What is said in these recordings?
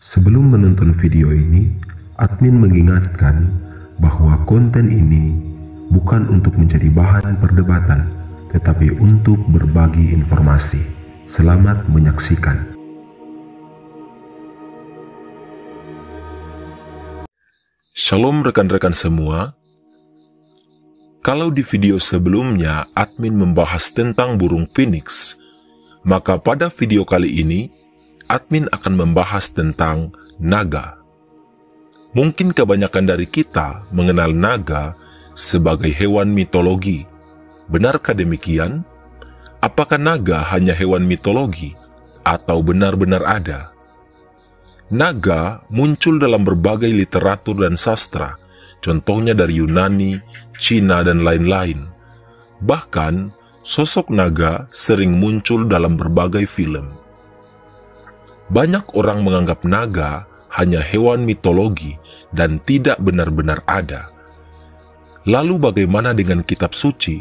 Sebelum menonton video ini, admin mengingatkan bahwa konten ini bukan untuk menjadi bahan perdebatan, tetapi untuk berbagi informasi. Selamat menyaksikan. Shalom rekan-rekan semua. Kalau di video sebelumnya admin membahas tentang burung phoenix, maka pada video kali ini admin akan membahas tentang naga. Mungkin kebanyakan dari kita mengenal naga sebagai hewan mitologi. Benarkah demikian? Apakah naga hanya hewan mitologi atau benar-benar ada? Naga muncul dalam berbagai literatur dan sastra, contohnya dari Yunani, Cina, dan lain-lain. Bahkan, sosok naga sering muncul dalam berbagai film. Banyak orang menganggap naga hanya hewan mitologi dan tidak benar-benar ada. Lalu bagaimana dengan kitab suci?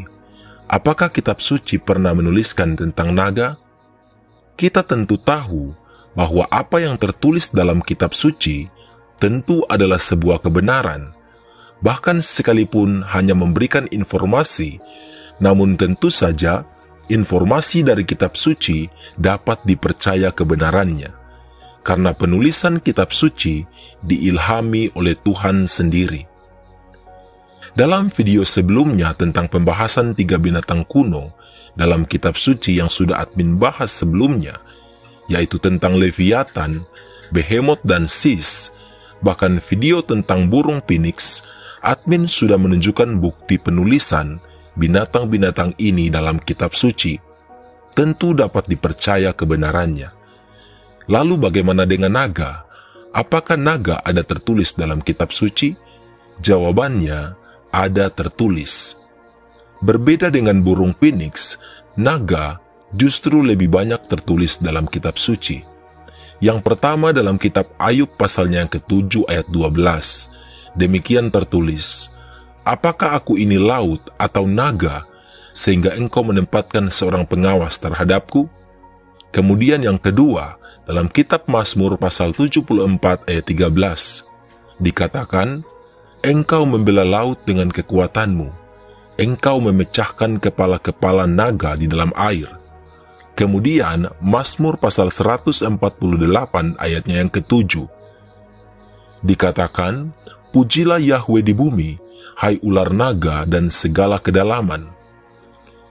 Apakah kitab suci pernah menuliskan tentang naga? Kita tentu tahu bahwa apa yang tertulis dalam kitab suci tentu adalah sebuah kebenaran. Bahkan sekalipun hanya memberikan informasi, namun tentu saja informasi dari kitab suci dapat dipercaya kebenarannya, karena penulisan kitab suci diilhami oleh Tuhan sendiri. Dalam video sebelumnya tentang pembahasan 3 binatang kuno dalam kitab suci yang sudah admin bahas sebelumnya, yaitu tentang Leviathan, Behemoth, dan Sis, bahkan video tentang burung phoenix, admin sudah menunjukkan bukti penulisan binatang-binatang ini dalam kitab suci. Tentu dapat dipercaya kebenarannya. Lalu bagaimana dengan naga? Apakah naga ada tertulis dalam kitab suci? Jawabannya, ada tertulis. Berbeda dengan burung phoenix, naga justru lebih banyak tertulis dalam kitab suci. Yang pertama dalam kitab Ayub pasalnya yang ke-7 ayat 12. Demikian tertulis, "Apakah aku ini laut atau naga, sehingga engkau menempatkan seorang pengawas terhadapku?" Kemudian yang kedua, dalam kitab Mazmur pasal 74 ayat 13, dikatakan, "Engkau membela laut dengan kekuatanmu, engkau memecahkan kepala-kepala naga di dalam air." Kemudian Mazmur pasal 148 ayatnya yang ke-7, dikatakan, "Pujilah Yahweh di bumi, hai ular naga dan segala kedalaman."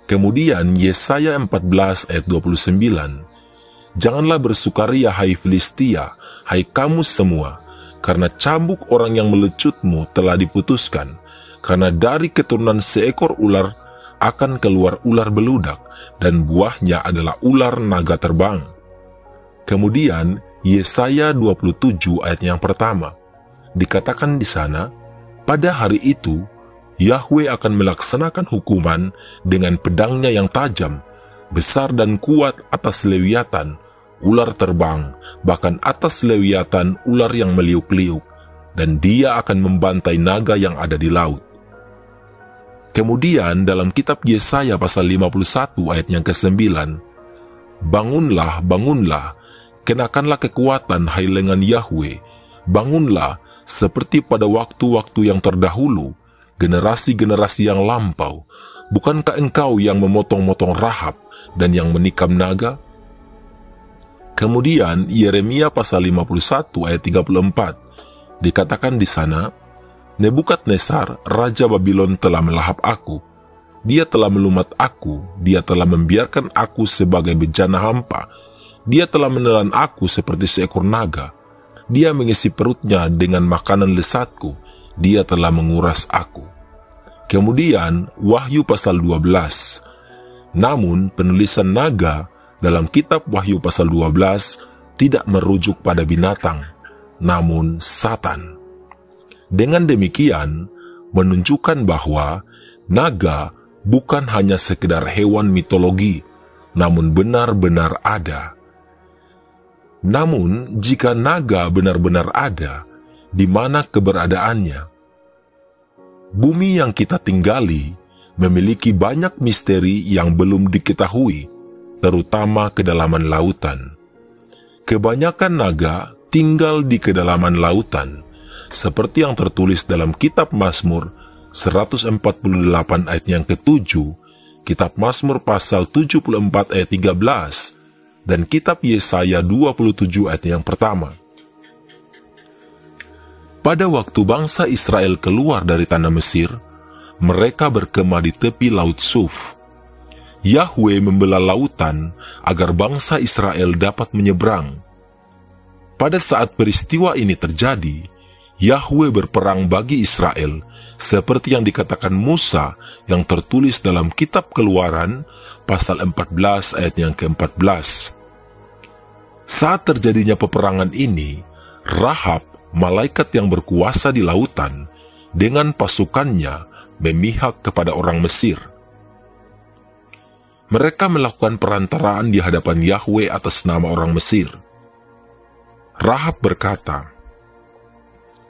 Kemudian Yesaya 14 ayat 29, "Janganlah bersukaria hai Filistia, hai kamu semua, karena cambuk orang yang melecutmu telah diputuskan, karena dari keturunan seekor ular akan keluar ular beludak, dan buahnya adalah ular naga terbang." Kemudian Yesaya 27 ayat yang pertama, dikatakan di sana, "Pada hari itu, Yahweh akan melaksanakan hukuman dengan pedangnya yang tajam, besar dan kuat atas Lewiatan, ular terbang, bahkan atas Lewiatan ular yang meliuk-liuk, dan dia akan membantai naga yang ada di laut." Kemudian dalam kitab Yesaya pasal 51 ayat yang ke-9, "Bangunlah, bangunlah, kenakanlah kekuatan hai lengan Yahweh, bangunlah seperti pada waktu-waktu yang terdahulu, generasi-generasi yang lampau. Bukankah engkau yang memotong-motong Rahab dan yang menikam naga?" Kemudian Yeremia pasal 51 ayat 34, dikatakan di sana, "Nebukadnezar, Raja Babylon telah melahap aku. Dia telah melumat aku, dia telah membiarkan aku sebagai bejana hampa. Dia telah menelan aku seperti seekor naga. Dia mengisi perutnya dengan makanan lesatku, dia telah menguras aku." Kemudian Wahyu pasal 12. Namun penulisan naga dalam kitab Wahyu pasal 12 tidak merujuk pada binatang, namun Satan. Dengan demikian, menunjukkan bahwa naga bukan hanya sekedar hewan mitologi, namun benar-benar ada. Namun, jika naga benar-benar ada, di mana keberadaannya? Bumi yang kita tinggali memiliki banyak misteri yang belum diketahui, terutama kedalaman lautan. Kebanyakan naga tinggal di kedalaman lautan, seperti yang tertulis dalam kitab Mazmur 148 ayat yang ke-7, kitab Mazmur pasal 74 ayat 13, dan kitab Yesaya 27 ayat yang pertama. Pada waktu bangsa Israel keluar dari tanah Mesir, mereka berkemah di tepi Laut Suf. Yahwe membelah lautan agar bangsa Israel dapat menyeberang. Pada saat peristiwa ini terjadi, Yahwe berperang bagi Israel, seperti yang dikatakan Musa yang tertulis dalam kitab Keluaran, pasal 14 ayat yang ke-14. Saat terjadinya peperangan ini, Rahab, malaikat yang berkuasa di lautan, dengan pasukannya memihak kepada orang Mesir. Mereka melakukan perantaraan di hadapan Yahwe atas nama orang Mesir. Rahab berkata,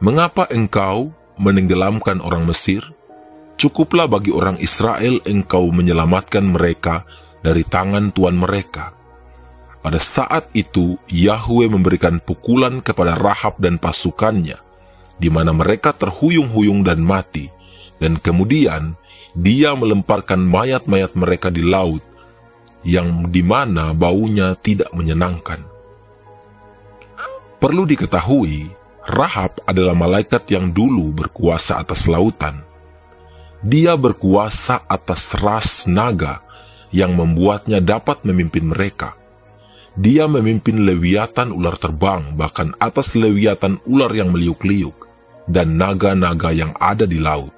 "Mengapa engkau menenggelamkan orang Mesir? Cukuplah bagi orang Israel engkau menyelamatkan mereka dari tangan tuan mereka." Pada saat itu, Yahwe memberikan pukulan kepada Rahab dan pasukannya, di mana mereka terhuyung-huyung dan mati, dan kemudian dia melemparkan mayat-mayat mereka di laut, yang di mana baunya tidak menyenangkan. Perlu diketahui, Rahab adalah malaikat yang dulu berkuasa atas lautan. Dia berkuasa atas ras naga yang membuatnya dapat memimpin mereka. Dia memimpin lewiatan ular terbang, bahkan atas lewiatan ular yang meliuk-liuk, dan naga-naga yang ada di laut.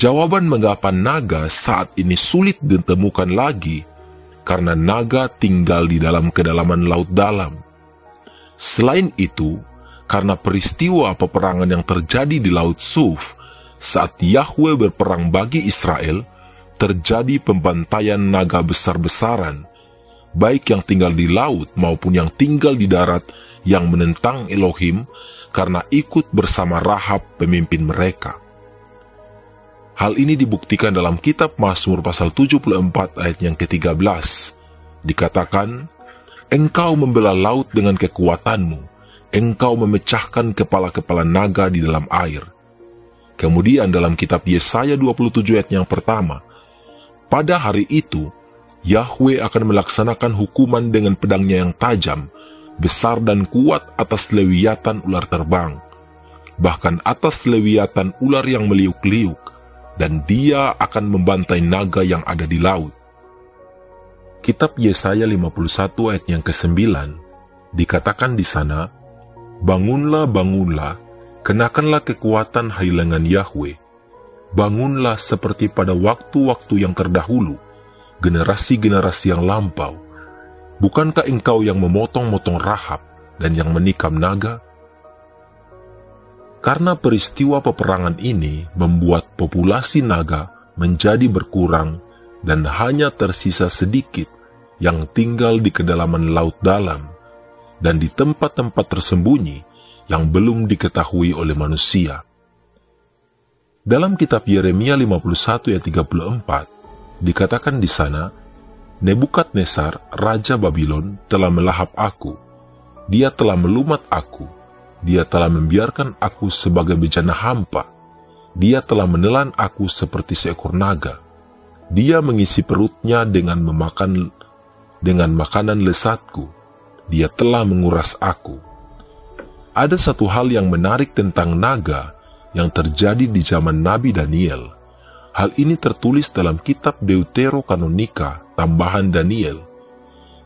Jawaban mengapa naga saat ini sulit ditemukan lagi, karena naga tinggal di dalam kedalaman laut dalam. Selain itu, karena peristiwa peperangan yang terjadi di Laut Suf, saat Yahwe berperang bagi Israel, terjadi pembantaian naga besar-besaran, baik yang tinggal di laut maupun yang tinggal di darat, yang menentang Elohim karena ikut bersama Rahab pemimpin mereka. Hal ini dibuktikan dalam kitab Mazmur pasal 74 ayat yang ke-13. Dikatakan, "Engkau membelah laut dengan kekuatanmu, engkau memecahkan kepala-kepala naga di dalam air." Kemudian dalam kitab Yesaya 27 ayat yang pertama, "Pada hari itu, Yahwe akan melaksanakan hukuman dengan pedangnya yang tajam, besar dan kuat atas lewiatan ular terbang, bahkan atas lewiatan ular yang meliuk-liuk, dan dia akan membantai naga yang ada di laut." Kitab Yesaya 51 ayat yang ke-9 dikatakan di sana, "Bangunlah, bangunlah, kenakanlah kekuatan hai lengan Yahwe. Bangunlah seperti pada waktu-waktu yang terdahulu, generasi-generasi yang lampau. Bukankah engkau yang memotong-motong Rahab dan yang menikam naga?" Karena peristiwa peperangan ini membuat populasi naga menjadi berkurang dan hanya tersisa sedikit yang tinggal di kedalaman laut dalam dan di tempat-tempat tersembunyi yang belum diketahui oleh manusia. Dalam kitab Yeremia 51 ayat 34 dikatakan di sana, "Nebukadnezar, raja Babylon, telah melahap aku. Dia telah melumat aku. Dia telah membiarkan aku sebagai bejana hampa. Dia telah menelan aku seperti seekor naga. Dia mengisi perutnya dengan makanan lezatku. Dia telah menguras aku." Ada satu hal yang menarik tentang naga yang terjadi di zaman Nabi Daniel. Hal ini tertulis dalam kitab Deuterokanonika, tambahan Daniel,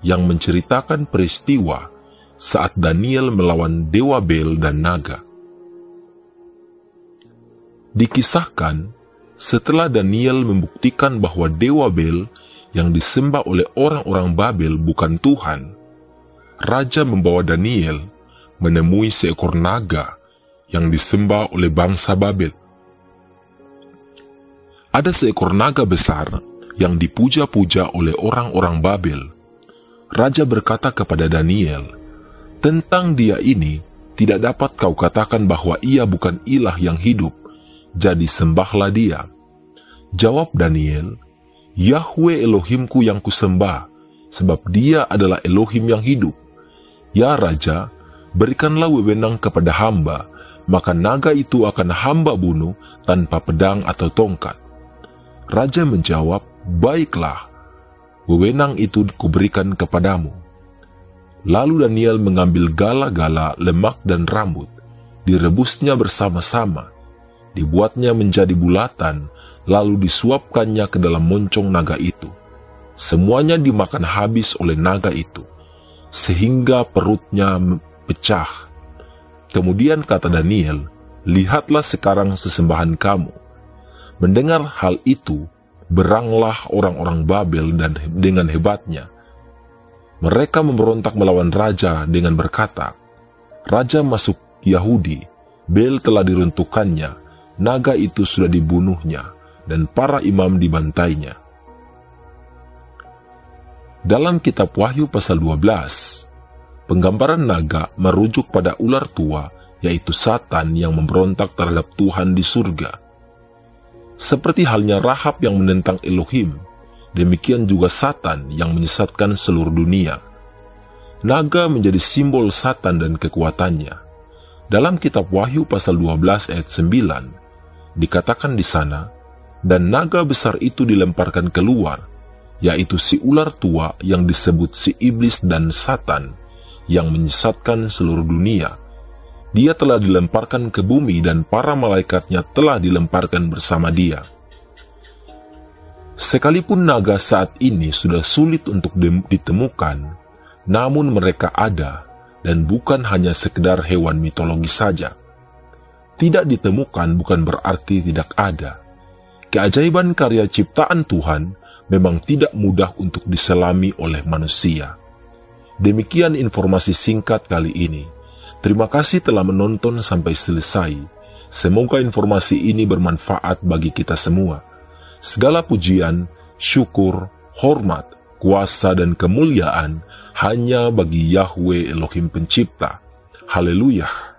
yang menceritakan peristiwa saat Daniel melawan Dewa Bel dan naga. Dikisahkan, setelah Daniel membuktikan bahwa Dewa Bel yang disembah oleh orang-orang Babel bukan Tuhan, raja membawa Daniel menemui seekor naga yang disembah oleh bangsa Babel. Ada seekor naga besar yang dipuja-puja oleh orang-orang Babel. Raja berkata kepada Daniel, "Tentang dia ini, tidak dapat kau katakan bahwa ia bukan ilah yang hidup, jadi sembahlah dia." Jawab Daniel, "Yahwe Elohimku yang kusembah, sebab dia adalah Elohim yang hidup." "Ya Raja, berikanlah wewenang kepada hamba, maka naga itu akan hamba bunuh tanpa pedang atau tongkat. Raja menjawab, baiklah, wewenang itu kuberikan kepadamu. Lalu Daniel mengambil gala-gala, lemak dan rambut, direbusnya bersama-sama, dibuatnya menjadi bulatan, lalu disuapkannya ke dalam moncong naga itu. Semuanya dimakan habis oleh naga itu, sehingga perutnya pecah. Kemudian kata Daniel, lihatlah sekarang sesembahan kamu. Mendengar hal itu, beranglah orang-orang Babel dan dengan hebatnya. Mereka memberontak melawan raja dengan berkata, Raja masuk Yahudi, Bel telah diruntuhkannya, naga itu sudah dibunuhnya, dan para imam dibantainya. Dalam kitab Wahyu pasal 12, penggambaran naga merujuk pada ular tua, yaitu Satan yang memberontak terhadap Tuhan di surga. Seperti halnya Rahab yang menentang Elohim, demikian juga Satan yang menyesatkan seluruh dunia. Naga menjadi simbol Satan dan kekuatannya. Dalam kitab Wahyu pasal 12 ayat 9, dikatakan di sana, dan naga besar itu dilemparkan keluar, yaitu si ular tua yang disebut si iblis dan Satan, yang menyesatkan seluruh dunia. Dia telah dilemparkan ke bumi dan para malaikatnya telah dilemparkan bersama dia. Sekalipun naga saat ini sudah sulit untuk ditemukan, namun mereka ada dan bukan hanya sekedar hewan mitologis saja. Tidak ditemukan bukan berarti tidak ada. Keajaiban karya ciptaan Tuhan memang tidak mudah untuk diselami oleh manusia. Demikian informasi singkat kali ini. Terima kasih telah menonton sampai selesai. Semoga informasi ini bermanfaat bagi kita semua. Segala pujian, syukur, hormat, kuasa dan kemuliaan hanya bagi Yahweh Elohim Pencipta. Haleluya!